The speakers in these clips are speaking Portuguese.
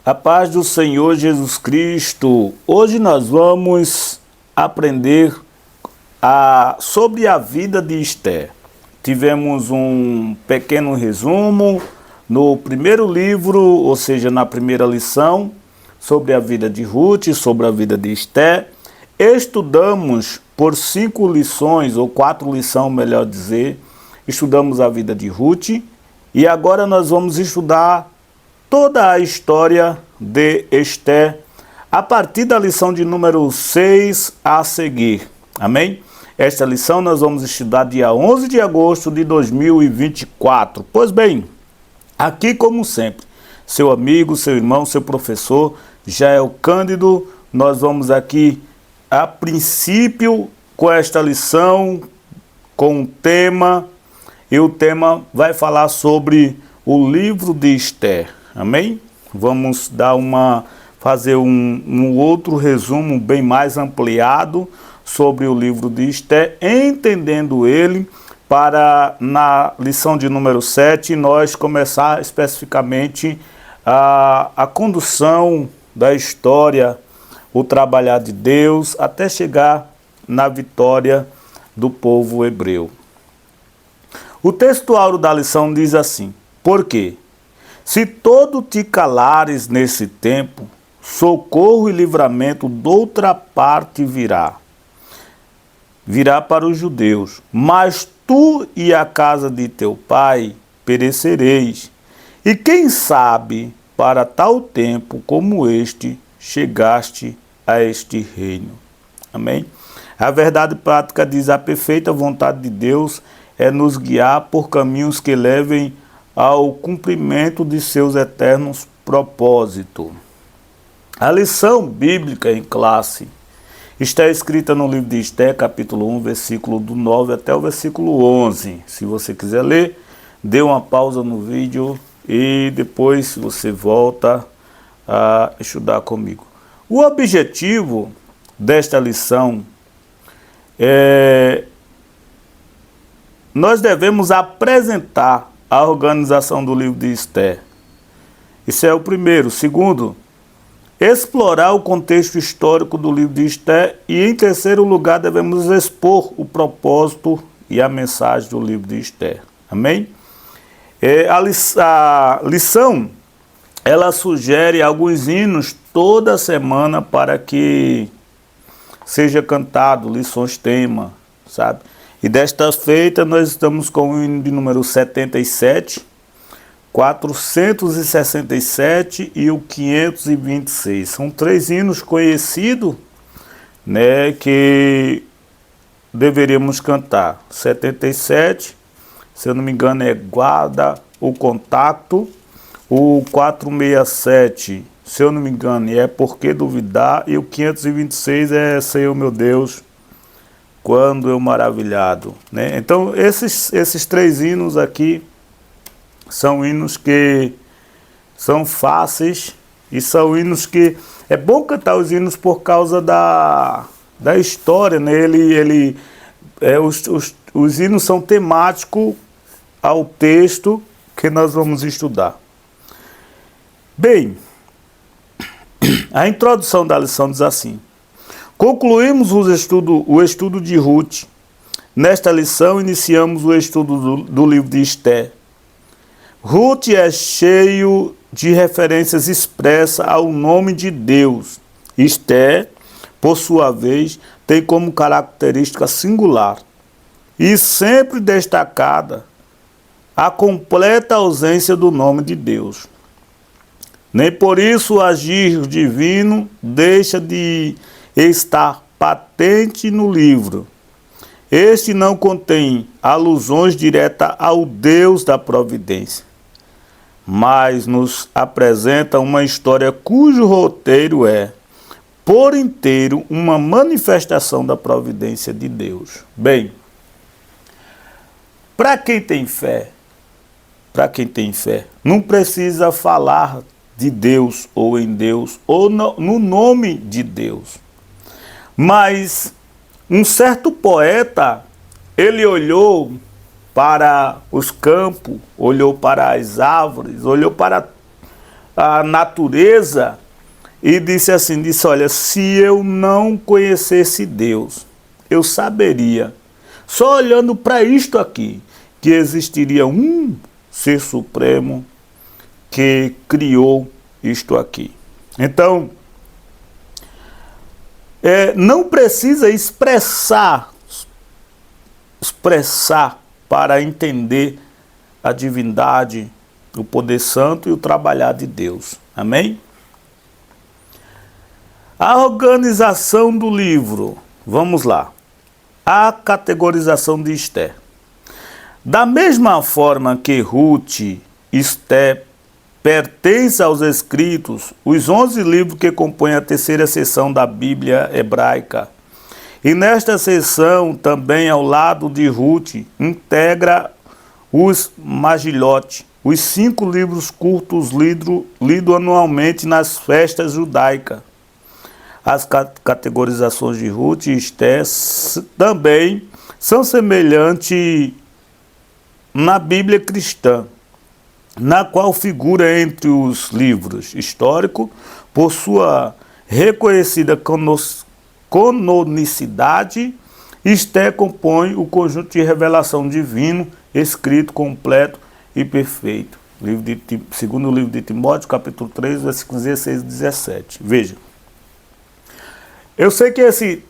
A paz do Senhor Jesus Cristo. Hoje nós vamos aprender sobre a vida de Esther. Tivemos um pequeno resumo no primeiro livro, ou seja, na primeira lição, sobre a vida de Ruth, sobre a vida de Esther. Estudamos por 5 lições, ou 4 lições, melhor dizer, estudamos a vida de Ruth e agora nós vamos estudar toda a história de Esther a partir da lição de número 6 a seguir. Amém? Esta lição nós vamos estudar dia 11 de agosto de 2024. Pois bem, aqui como sempre, seu amigo, seu irmão, seu professor, Jael Cândido, nós vamos aqui a princípio com esta lição, com um tema, e o tema vai falar sobre o livro de Esther. Amém? Vamos fazer um outro resumo bem mais ampliado sobre o livro de Esther, entendendo ele, para na lição de número 7 nós começar especificamente a condução da história, o trabalhar de Deus, até chegar na vitória do povo hebreu. O textuário da lição diz assim: por quê? Se todo te calares nesse tempo, socorro e livramento doutra parte virá. Virá para os judeus, mas tu e a casa de teu pai perecereis. E quem sabe, para tal tempo como este, chegaste a este reino. Amém? A verdade prática diz: a perfeita vontade de Deus é nos guiar por caminhos que levem ao cumprimento de seus eternos propósitos. A lição bíblica em classe está escrita no livro de Esther, capítulo 1, versículo do 9 até o versículo 11. Se você quiser ler, dê uma pausa no vídeo e depois você volta a estudar comigo. O objetivo desta lição nós devemos apresentar a organização do livro de Esther. Isso é o primeiro. Segundo, explorar o contexto histórico do livro de Esther. E em terceiro lugar, devemos expor o propósito e a mensagem do livro de Esther. Amém? A lição, ela sugere alguns hinos toda semana para que seja cantado, lições tema, sabe? E desta feita nós estamos com o hino de número 77, 467 e o 526. São 3 hinos conhecidos, né, que deveríamos cantar. 77, se eu não me engano, é Guarda o Contato. O 467, se eu não me engano, é Por que Duvidar. E o 526 é Senhor meu Deus, quando eu maravilhado, né? Então esses 3 hinos aqui são hinos que são fáceis e são hinos que é bom cantar os hinos por causa da história, né? Os hinos são temáticos ao texto que nós vamos estudar. Bem, a introdução da lição diz assim: concluímos o estudo de Ruth. Nesta lição, iniciamos o estudo do livro de Esther. Ruth é cheio de referências expressas ao nome de Deus. Esther, por sua vez, tem como característica singular e sempre destacada a completa ausência do nome de Deus. Nem por isso o agir divino deixa de estar patente no livro. Este não contém alusões diretas ao Deus da providência, mas nos apresenta uma história cujo roteiro é, por inteiro, uma manifestação da providência de Deus. Bem, para quem tem fé, não precisa falar de Deus ou em Deus ou no nome de Deus. Mas um certo poeta, ele olhou para os campos, olhou para as árvores, olhou para a natureza e disse assim, olha, se eu não conhecesse Deus, eu saberia, só olhando para isto aqui, que existiria um ser supremo que criou isto aqui. Então, não precisa expressar para entender a divindade, o poder santo e o trabalhar de Deus. Amém? A organização do livro. Vamos lá. A categorização de Esther. Da mesma forma que Ruth e Esther pertencem aos escritos, os 11 livros que compõem a terceira seção da Bíblia hebraica. E nesta seção, também ao lado de Ruth, integra os Magilhote, os 5 livros curtos lidos anualmente nas festas judaicas. As categorizações de Ruth e Esther também são semelhantes na Bíblia cristã, na qual figura entre os livros históricos por sua reconhecida canonicidade. Esther compõe o conjunto de revelação divino, escrito, completo e perfeito. Segundo o livro de Timóteo, capítulo 3, versículos 16 e 17. Veja. Eu sei que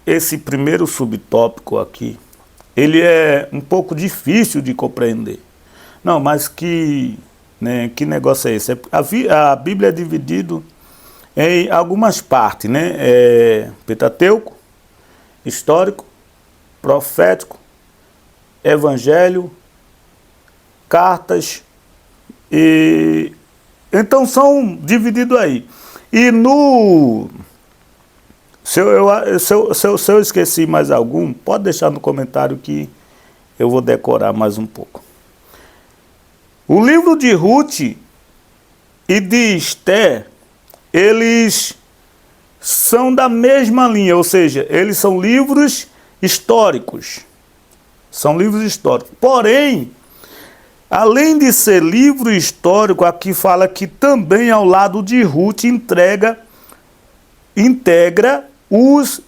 esse primeiro subtópico aqui, ele é um pouco difícil de compreender. Não, mas que negócio é esse? A Bíblia é dividida em algumas partes, né? Pentateuco, histórico, profético, evangelho, cartas, então são divididos aí. E se eu esqueci mais algum, pode deixar no comentário que eu vou decorar mais um pouco. O livro de Ruth e de Esther, eles são da mesma linha, ou seja, eles são livros históricos. São livros históricos. Porém, além de ser livro histórico, aqui fala que também ao lado de Ruth integra os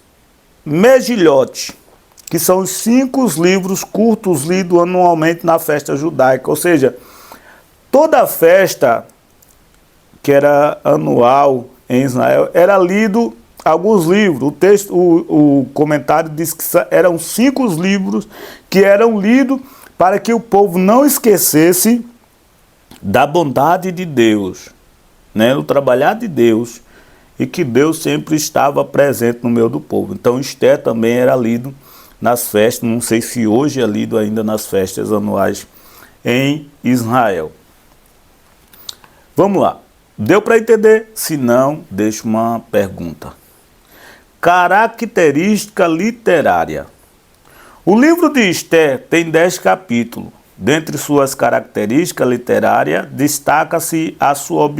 Megilhote, que são os 5 livros curtos lidos anualmente na festa judaica. Ou seja, toda festa que era anual em Israel era lido alguns livros. O comentário diz que eram 5 livros que eram lidos para que o povo não esquecesse da bondade de Deus, né? O trabalhar de Deus, e que Deus sempre estava presente no meio do povo. Então Esther também era lido nas festas, não sei se hoje é lido ainda nas festas anuais em Israel. Vamos lá. Deu para entender? Se não, deixo uma pergunta. Característica literária. O livro de Esther tem 10 capítulos. Dentre suas características literárias, destaca-se a sua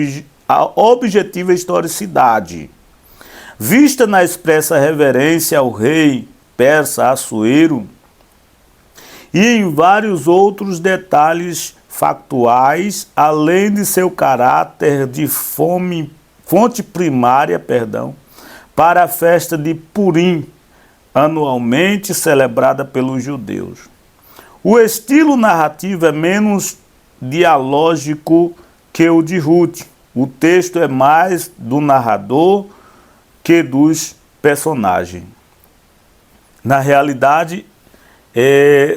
objetiva historicidade, vista na expressa reverência ao rei persa Assuero, e em vários outros detalhes factuais, além de seu caráter de fonte primária, para a festa de Purim, anualmente celebrada pelos judeus. O estilo narrativo é menos dialógico que o de Ruth. O texto é mais do narrador que dos personagens. Na realidade,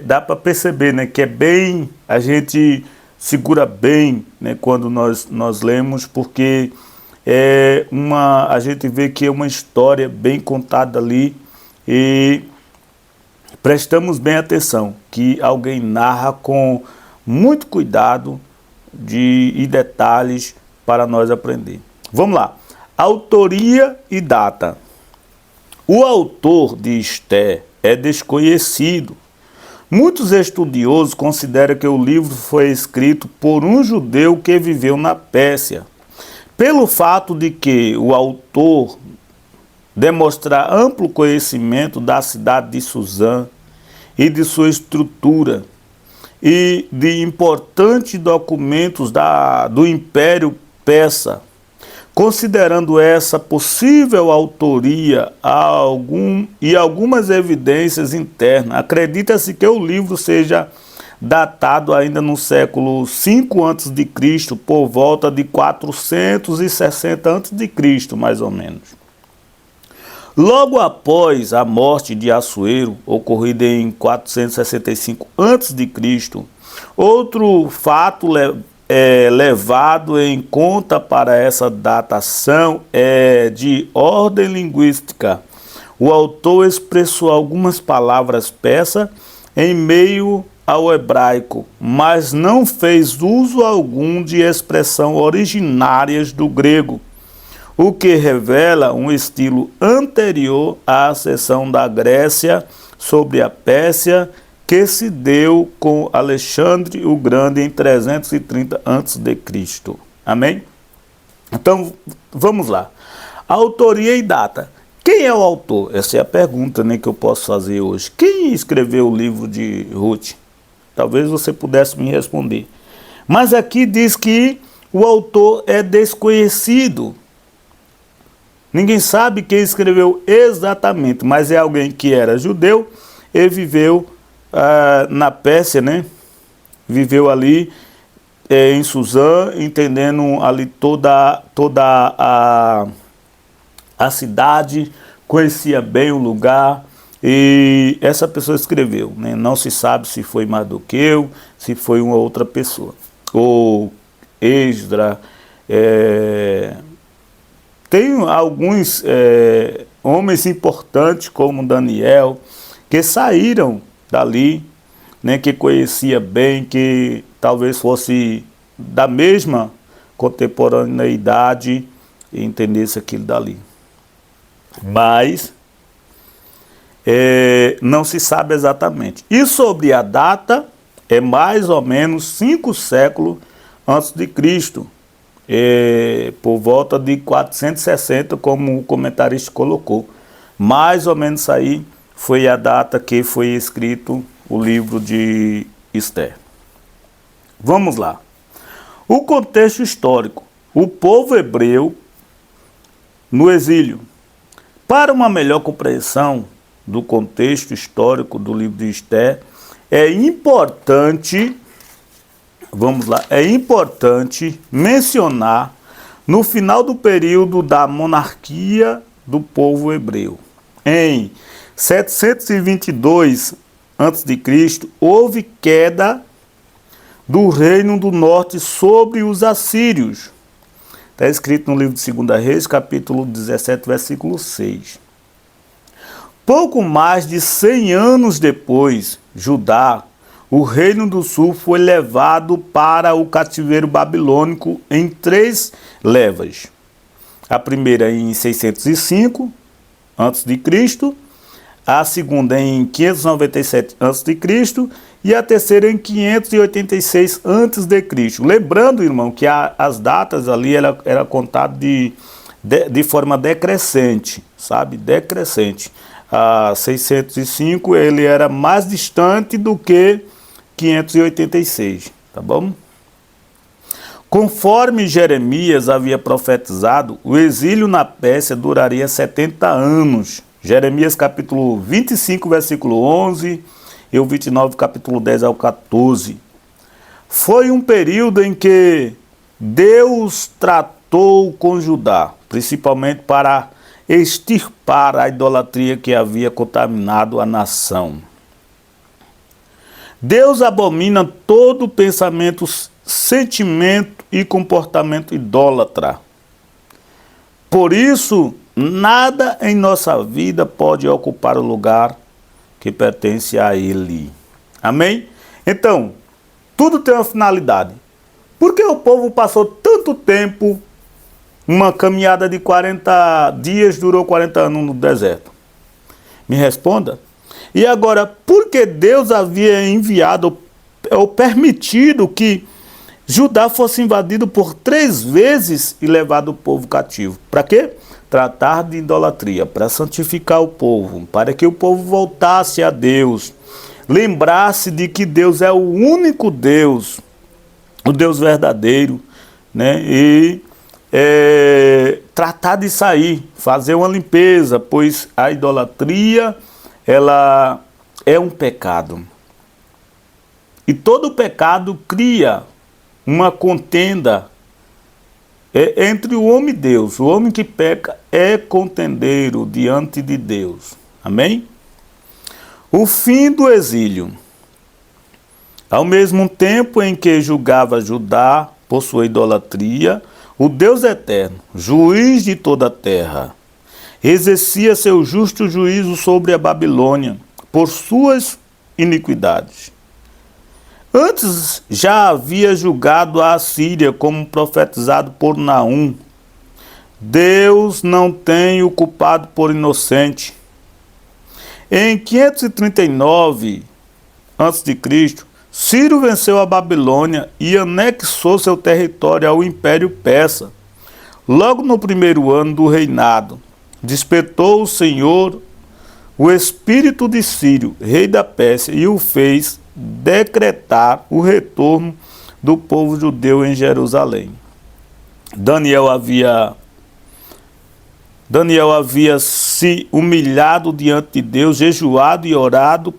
dá para perceber, né, que é bem, a gente segura bem, né, quando nós lemos, porque a gente vê que é uma história bem contada ali e prestamos bem atenção, que alguém narra com muito cuidado e detalhes para nós aprender. Vamos lá. Autoria e data. O autor de Esther é desconhecido. Muitos estudiosos consideram que o livro foi escrito por um judeu que viveu na Pérsia. Pelo fato de que o autor demonstrar amplo conhecimento da cidade de Suzã e de sua estrutura e de importantes documentos do Império Persa, Considerando essa possível autoria e algumas evidências internas, acredita-se que o livro seja datado ainda no século V a.C., por volta de 460 a.C., mais ou menos. Logo após a morte de Assuero, ocorrida em 465 a.C., outro fato levado em conta para essa datação é de ordem linguística. O autor expressou algumas palavras persas em meio ao hebraico, mas não fez uso algum de expressão originárias do grego, o que revela um estilo anterior à ascensão da Grécia sobre a Pérsia, que se deu com Alexandre o Grande em 330 a.C. Amém? Então, vamos lá. Autoria e data. Quem é o autor? Essa é a pergunta, né, que eu posso fazer hoje. Quem escreveu o livro de Ruth? Talvez você pudesse me responder. Mas aqui diz que o autor é desconhecido. Ninguém sabe quem escreveu exatamente, mas é alguém que era judeu e viveu na Pérsia, né? Viveu ali em Suzã, entendendo ali toda a cidade, conhecia bem o lugar, e essa pessoa escreveu, né? Não se sabe se foi Mardoqueu, se foi uma outra pessoa, ou Esdra. Tem alguns homens importantes, como Daniel, que saíram dali, né, que conhecia bem, que talvez fosse da mesma contemporaneidade e entendesse aquilo dali. Mas não se sabe exatamente. E sobre a data, é mais ou menos 5 séculos antes de Cristo. Por volta de 460, como o comentarista colocou. Mais ou menos aí foi a data que foi escrito o livro de Esther. Vamos lá. O contexto histórico. O povo hebreu no exílio. Para uma melhor compreensão do contexto histórico do livro de Esther, é importante mencionar no final do período da monarquia do povo hebreu. Em 722 a.C., houve queda do reino do norte sobre os assírios. Está escrito no livro de 2 Reis, capítulo 17, versículo 6. Pouco mais de 100 anos depois, Judá, o reino do sul, foi levado para o cativeiro babilônico em 3 levas. A primeira em 605 a.C., a segunda em 597 a.C. e a terceira em 586 a.C. Lembrando, irmão, que as datas ali era contado de forma decrescente, sabe? Decrescente. A 605 ele era mais distante do que 586, tá bom? Conforme Jeremias havia profetizado, o exílio na Pérsia duraria 70 anos. Jeremias capítulo 25, versículo 11 e o 29, capítulo 10 ao 14. Foi um período em que Deus tratou com Judá, principalmente para extirpar a idolatria que havia contaminado a nação. Deus abomina todo pensamento, sentimento e comportamento idólatra. Por isso, nada em nossa vida pode ocupar o lugar que pertence a Ele. Amém? Então, tudo tem uma finalidade. Por que o povo passou tanto tempo, uma caminhada de 40 dias durou 40 anos no deserto? Me responda. E agora, por que Deus havia enviado ou permitido que Judá fosse invadido por 3 vezes e levado o povo cativo? Para quê? Tratar de idolatria, para santificar o povo, para que o povo voltasse a Deus, lembrasse de que Deus é o único Deus, o Deus verdadeiro, né? E tratar de sair, fazer uma limpeza, pois a idolatria, ela é um pecado. E todo pecado cria uma contenda entre o homem e Deus. O homem que peca é contendeiro diante de Deus. Amém? O fim do exílio. Ao mesmo tempo em que julgava Judá por sua idolatria, o Deus eterno, juiz de toda a terra, exercia seu justo juízo sobre a Babilônia por suas iniquidades. Antes já havia julgado a Assíria, como profetizado por Naum. Deus não tem o culpado por inocente. Em 539 a.C., Ciro venceu a Babilônia e anexou seu território ao Império Persa. Logo no primeiro ano do reinado, despertou o Senhor o espírito de Ciro, rei da Pérsia, e o fez decretar o retorno do povo judeu em Jerusalém. Daniel havia se humilhado diante de Deus, jejuado e orado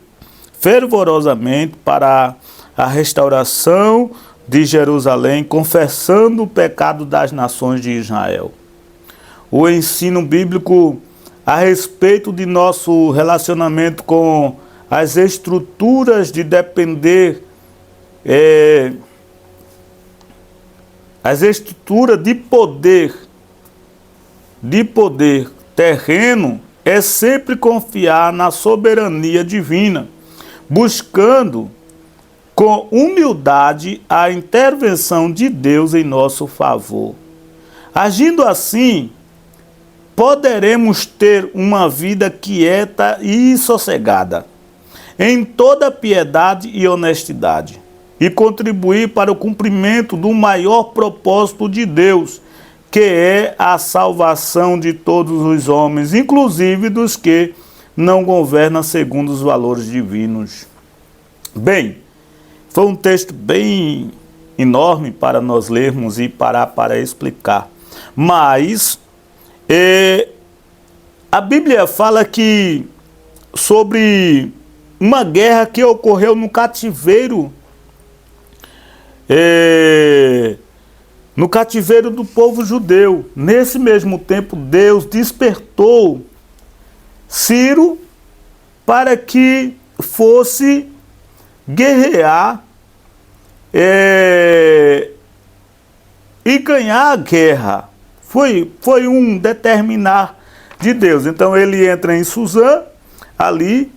fervorosamente para a restauração de Jerusalém, confessando o pecado das nações de Israel. O ensino bíblico a respeito de nosso relacionamento com as estruturas de depender, as estruturas de poder terreno, é sempre confiar na soberania divina, buscando com humildade a intervenção de Deus em nosso favor. Agindo assim, poderemos ter uma vida quieta e sossegada, em toda piedade e honestidade, e contribuir para o cumprimento do maior propósito de Deus, que é a salvação de todos os homens, inclusive dos que não governam segundo os valores divinos. Bem, foi um texto bem enorme para nós lermos e parar para explicar. Mas a Bíblia fala que sobre uma guerra que ocorreu no cativeiro, no cativeiro do povo judeu. Nesse mesmo tempo, Deus despertou Ciro para que fosse guerrear e ganhar a guerra. Foi um determinar de Deus. Então ele entra em Suzã, ali,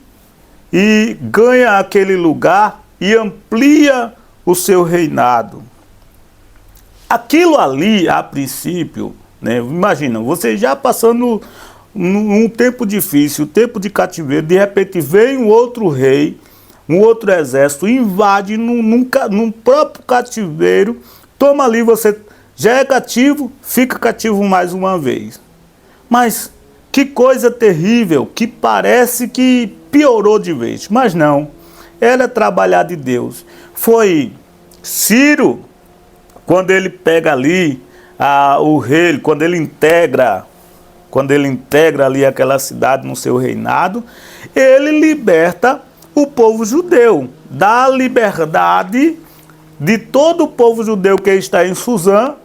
e ganha aquele lugar e amplia o seu reinado. Aquilo ali, a princípio, né, imagina, você já passando um tempo difícil, tempo de cativeiro, de repente vem um outro rei, um outro exército, invade num próprio cativeiro, toma ali, você já é cativo, fica cativo mais uma vez. Mas que coisa terrível, que parece que piorou de vez, mas não, era trabalhar de Deus. Foi Ciro, quando ele pega ali o rei, quando ele integra ali aquela cidade no seu reinado, ele liberta o povo judeu, dá liberdade de todo o povo judeu que está em Suzã,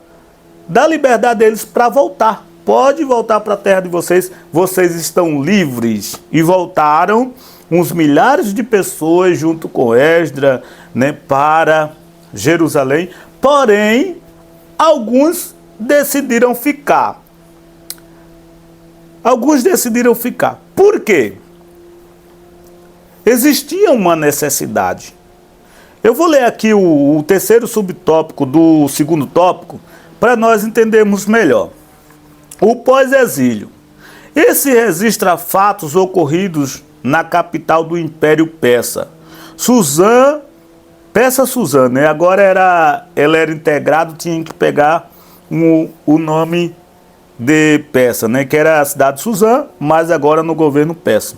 dá liberdade deles para voltar. Pode voltar para a terra de vocês, vocês estão livres. E voltaram uns milhares de pessoas junto com Esdras, né, para Jerusalém. Porém, alguns decidiram ficar. Por quê? Existia uma necessidade. Eu vou ler aqui o terceiro subtópico do segundo tópico para nós entendermos melhor. O pós-exílio. Esse registra fatos ocorridos na capital do Império Persa. Suzã, né? Agora ela era integrada, tinha que pegar o nome de Persa, né? Que era a cidade de Suzã, mas agora no governo persa.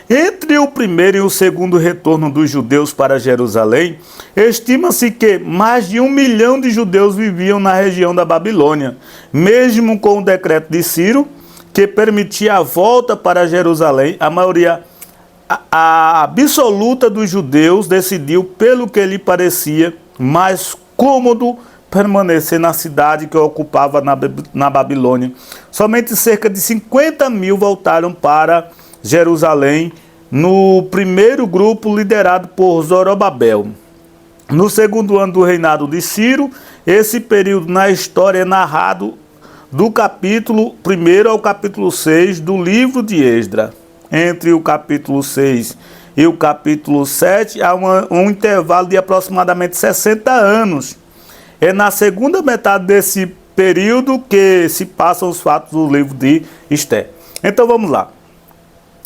Entre o primeiro e o segundo retorno dos judeus para Jerusalém, estima-se que mais de 1 milhão de judeus viviam na região da Babilônia, mesmo com o decreto de Ciro, que permitia a volta para Jerusalém. A maioria absoluta dos judeus decidiu, pelo que lhe parecia mais cômodo, permanecer na cidade que ocupava na Babilônia. Somente cerca de 50 mil voltaram para Jerusalém no primeiro grupo liderado por Zorobabel. No segundo ano do reinado de Ciro, esse período na história é narrado do capítulo 1 ao capítulo 6 do livro de Esdras. Entre o capítulo 6 e o capítulo 7 há um intervalo de aproximadamente 60 anos. É na segunda metade desse período que se passam os fatos do livro de Esther. Então vamos lá.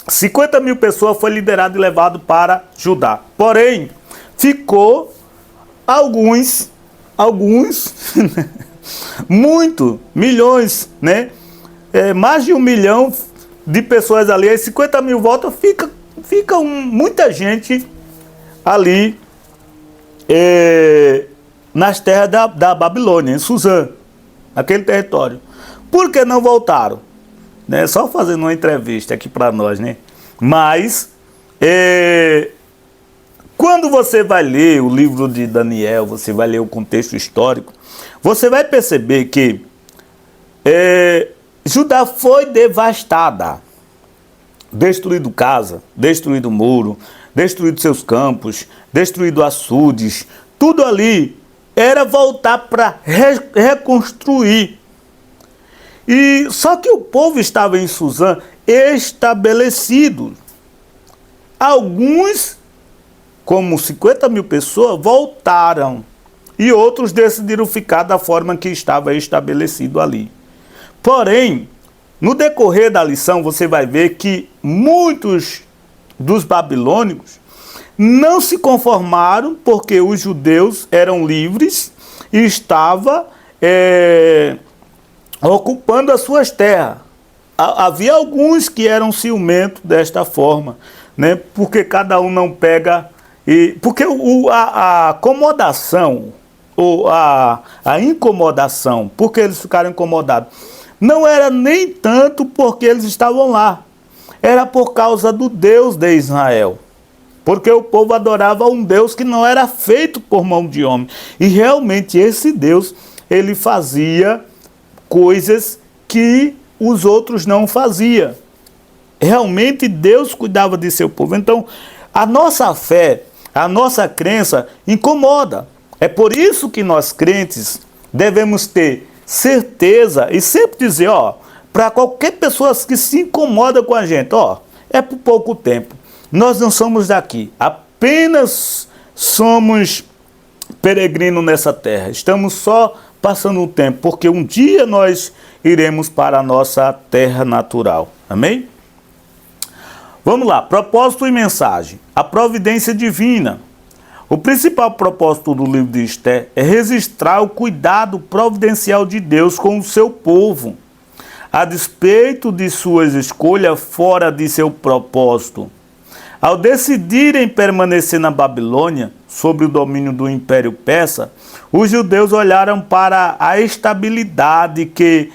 50 mil pessoas foi liderado e levado para Judá. Porém, ficou alguns, milhões, né? Mais de 1 milhão de pessoas ali. Aí 50 mil voltam, fica muita gente ali nas terras da Babilônia, em Suzã, aquele território. Por que não voltaram? Né? Só fazendo uma entrevista aqui para nós, né? Mas, quando você vai ler o livro de Daniel, você vai ler o contexto histórico, você vai perceber que Judá foi devastada. Destruído casa, destruído muro, destruído seus campos, destruído açudes. Tudo ali era voltar para reconstruir. E só que o povo estava em Suzã estabelecido. Alguns, como 50 mil pessoas, voltaram. E outros decidiram ficar da forma que estava estabelecido ali. Porém, no decorrer da lição, você vai ver que muitos dos babilônicos não se conformaram porque os judeus eram livres e estavam ocupando as suas terras. Havia alguns que eram ciumentos desta forma, né? Porque cada um não pega... porque a acomodação, ou a incomodação, porque eles ficaram incomodados, não era nem tanto porque eles estavam lá, era por causa do Deus de Israel. Porque o povo adorava um Deus que não era feito por mão de homem. E realmente esse Deus, ele fazia coisas que os outros não faziam. Realmente Deus cuidava de seu povo. Então, a nossa fé, a nossa crença incomoda. É por isso que nós crentes devemos ter certeza e sempre dizer, para qualquer pessoa que se incomoda com a gente, é por pouco tempo. Nós não somos daqui, apenas somos peregrinos nessa terra. Estamos só passando o tempo, porque um dia nós iremos para a nossa terra natural. Amém? Vamos lá, propósito e mensagem. A providência divina. O principal propósito do livro de Esther é registrar o cuidado providencial de Deus com o seu povo, a despeito de suas escolhas fora de seu propósito. Ao decidirem permanecer na Babilônia, sob o domínio do Império Persa, os judeus olharam para a estabilidade que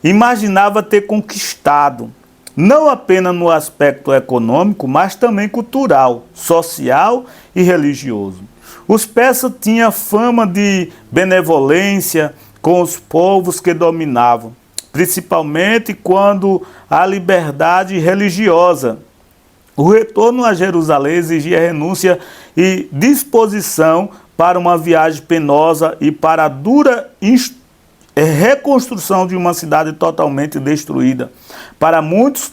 imaginava ter conquistado, não apenas no aspecto econômico, mas também cultural, social e religioso. Os persas tinham fama de benevolência com os povos que dominavam, principalmente quando a liberdade religiosa. O retorno a Jerusalém exigia renúncia e disposição para uma viagem penosa e para a dura reconstrução de uma cidade totalmente destruída. Para muitos,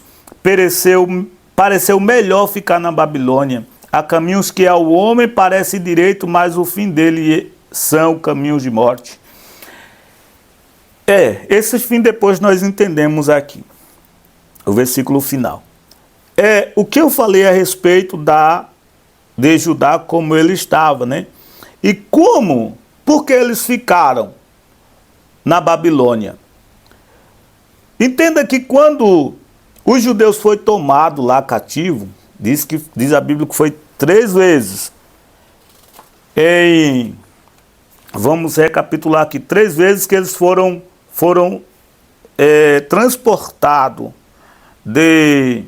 pareceu melhor ficar na Babilônia. Há caminhos que ao homem parece direito, mas o fim dele são caminhos de morte. Esse fim depois nós entendemos aqui, o versículo final. O que eu falei a respeito de Judá, como ele estava, né? E por que eles ficaram na Babilônia? Entenda que quando os judeus foram tomados lá cativo, Diz a Bíblia que foi 3 vezes. Vamos recapitular aqui. 3 vezes que eles foram transportados de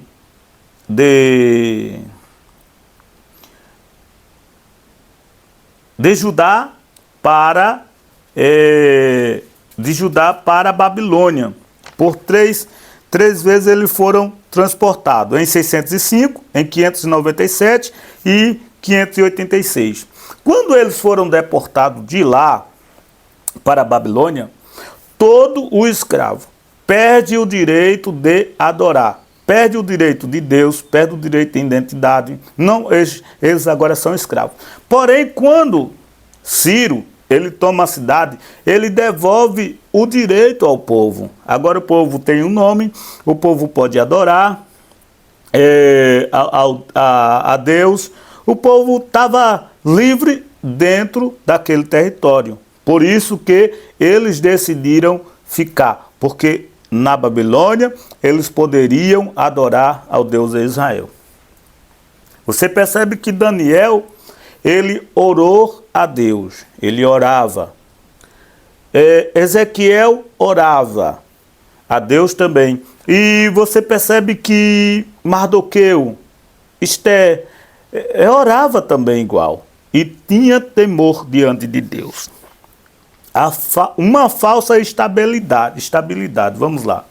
Judá para a Babilônia. Por três vezes eles foram transportados, em 605, em 597 e 586. Quando eles foram deportados de lá para a Babilônia, todo o escravo perde o direito de adorar, perde o direito de Deus, perde o direito de identidade. Não, eles agora são escravos. Porém, quando Ciro ele toma a cidade, ele devolve o direito ao povo. Agora o povo tem um nome, o povo pode adorar a Deus. O povo estava livre dentro daquele território. Por isso que eles decidiram ficar, porque na Babilônia eles poderiam adorar ao Deus de Israel. Você percebe que Daniel, ele orou a Deus, ele orava. Ezequiel orava a Deus também. E você percebe que Mardoqueu, Esther, orava também igual. E tinha temor diante de Deus. Uma falsa estabilidade. Vamos lá.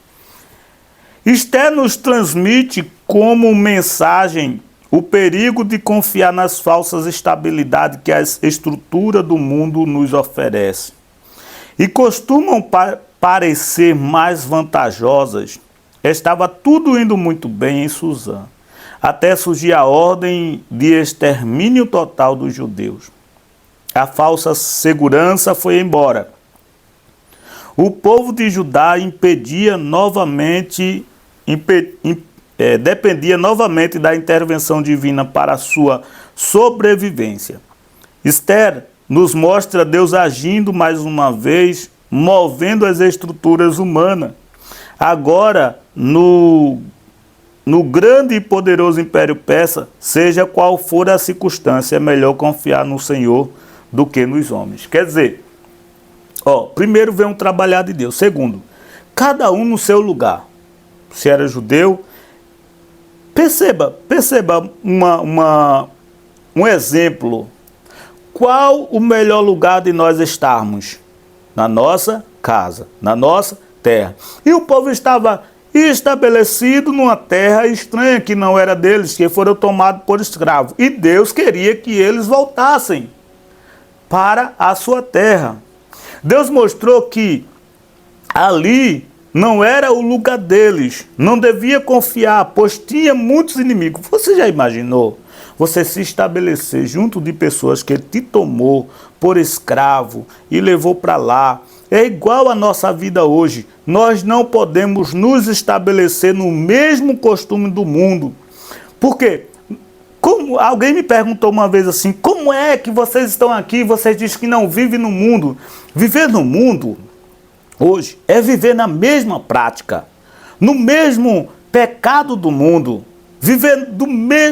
Esther nos transmite como mensagem o perigo de confiar nas falsas estabilidades que a estrutura do mundo nos oferece. E costumam parecer mais vantajosas. Estava tudo indo muito bem em Suzã, até surgir a ordem de extermínio total dos judeus. A falsa segurança foi embora. O povo de Judá dependia novamente da intervenção divina para a sua sobrevivência. Esther nos mostra Deus agindo mais uma vez, movendo as estruturas humanas. Agora, no grande e poderoso Império Persa, seja qual for a circunstância, é melhor confiar no Senhor do que nos homens. Quer dizer, primeiro vem um trabalhar de Deus. Segundo, cada um no seu lugar. Se era judeu, perceba um exemplo. Qual o melhor lugar de nós estarmos? Na nossa casa, na nossa terra. E o povo estava estabelecido numa terra estranha que não era deles, que foram tomados por escravos. E Deus queria que eles voltassem para a sua terra. Deus mostrou que ali não era o lugar deles, não devia confiar, pois tinha muitos inimigos. Você já imaginou você se estabelecer junto de pessoas que ele te tomou por escravo e levou para lá? É igual a nossa vida hoje. Nós não podemos nos estabelecer no mesmo costume do mundo. Por quê? Como alguém me perguntou uma vez assim, como é que vocês estão aqui e vocês dizem que não vivem no mundo? Viver no mundo hoje é viver na mesma prática, no mesmo pecado do mundo, viver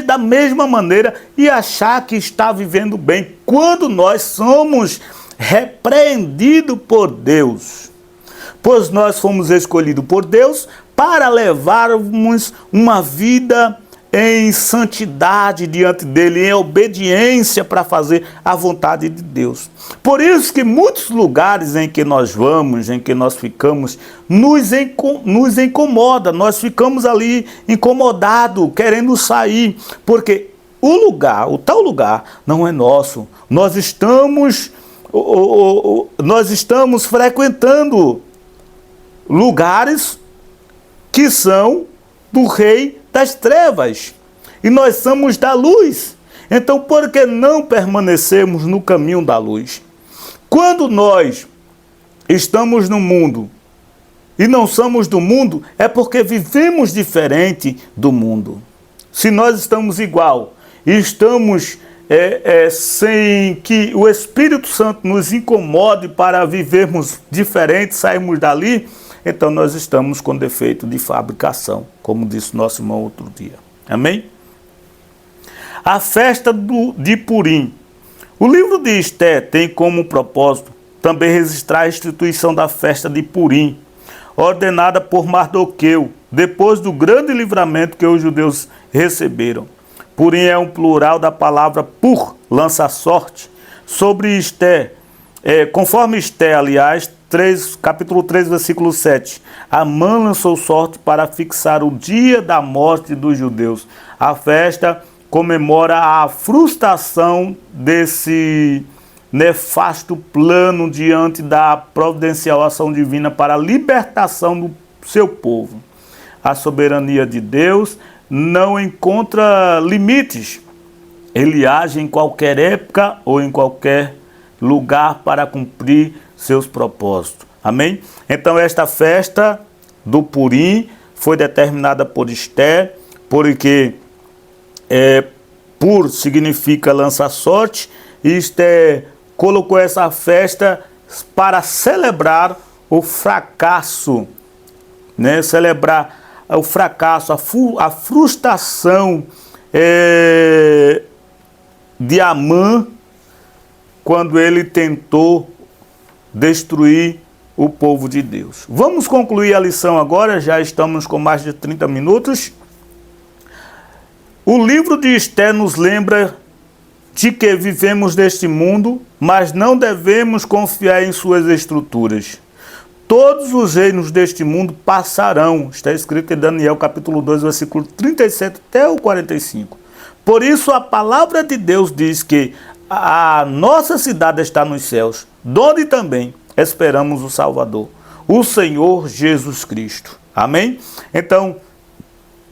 da mesma maneira e achar que está vivendo bem, quando nós somos repreendidos por Deus. Pois nós fomos escolhidos por Deus para levarmos uma vida em santidade diante dele, em obediência para fazer a vontade de Deus. Por isso que muitos lugares em que nós vamos, em que nós ficamos, nos incomoda, nós ficamos ali incomodados, querendo sair, porque o tal lugar não é nosso. Nós estamos frequentando lugares que são do rei das trevas, e nós somos da luz. Então, por que não permanecemos no caminho da luz? Quando nós estamos no mundo e não somos do mundo, é porque vivemos diferente do mundo. Se nós estamos igual e estamos sem que o Espírito Santo nos incomode para vivermos diferente, sairmos dali, então nós estamos com defeito de fabricação, como disse nosso irmão outro dia. Amém? A festa de Purim. O livro de Esther tem como propósito também registrar a instituição da festa de Purim, ordenada por Mardoqueu, depois do grande livramento que os judeus receberam. Purim é um plural da palavra pur, lança-sorte, sobre Esther. Conforme Esther, aliás, capítulo 3, versículo 7. Amã lançou sorte para fixar o dia da morte dos judeus. A festa comemora a frustração desse nefasto plano diante da providencial ação divina para a libertação do seu povo. A soberania de Deus não encontra limites. Ele age em qualquer época ou em qualquer lugar para cumprir seus propósitos. Amém? Então esta festa do Purim foi determinada por Esther, porque Pur significa lança-sorte, e Esther colocou essa festa para celebrar o fracasso, né? Celebrar o fracasso, a frustração de Amã quando ele tentou destruir o povo de Deus. Vamos concluir a lição agora, já estamos com mais de 30 minutos. O livro de Esther nos lembra de que vivemos neste mundo, mas não devemos confiar em suas estruturas. Todos os reinos deste mundo passarão. Está escrito em Daniel capítulo 2, versículo 37 até o 45. Por isso a palavra de Deus diz que a nossa cidade está nos céus, donde também esperamos o Salvador, o Senhor Jesus Cristo. Amém? Então,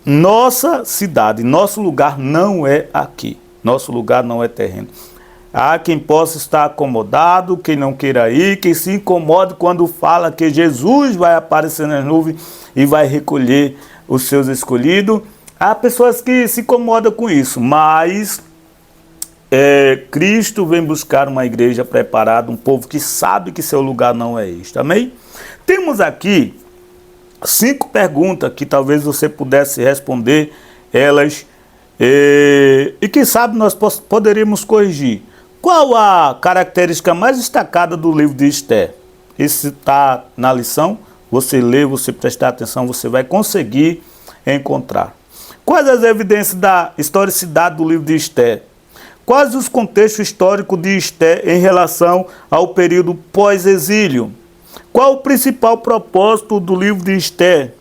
nossa cidade, nosso lugar não é aqui. Nosso lugar não é terreno. Há quem possa estar acomodado, quem não queira ir, quem se incomode quando fala que Jesus vai aparecer nas nuvens e vai recolher os seus escolhidos. Há pessoas que se incomodam com isso, mas Cristo vem buscar uma igreja preparada, um povo que sabe que seu lugar não é este. Amém? Temos aqui 5 perguntas que talvez você pudesse responder elas e quem sabe nós poderíamos corrigir. Qual a característica mais destacada do livro de Esther? Isso está na lição. Você lê, você prestar atenção, você vai conseguir encontrar. Quais as evidências da historicidade do livro de Esther? Quais os contextos históricos de Esther em relação ao período pós-exílio? Qual o principal propósito do livro de Esther?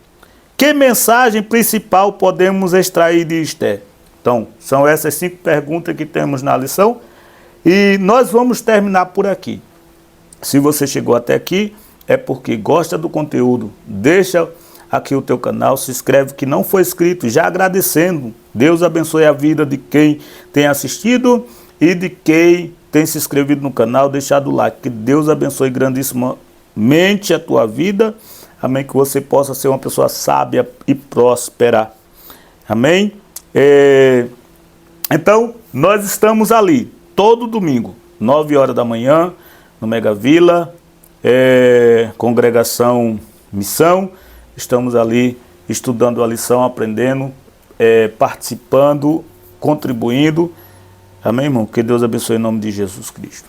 Que mensagem principal podemos extrair de Esther? Então, são essas 5 perguntas que temos na lição e nós vamos terminar por aqui. Se você chegou até aqui, é porque gosta do conteúdo. Deixa aqui o teu canal, se inscreve que não foi inscrito, já agradecendo. Deus abençoe a vida de quem tem assistido e de quem tem se inscrevido no canal, deixado o like. Que Deus abençoe grandissimamente a tua vida. Amém, que você possa ser uma pessoa sábia e próspera. Amém? Então, nós estamos ali, todo domingo, 9 horas da manhã, no Mega Vila, Congregação Missão. Estamos ali estudando a lição, aprendendo, participando, contribuindo. Amém, irmão? Que Deus abençoe em nome de Jesus Cristo.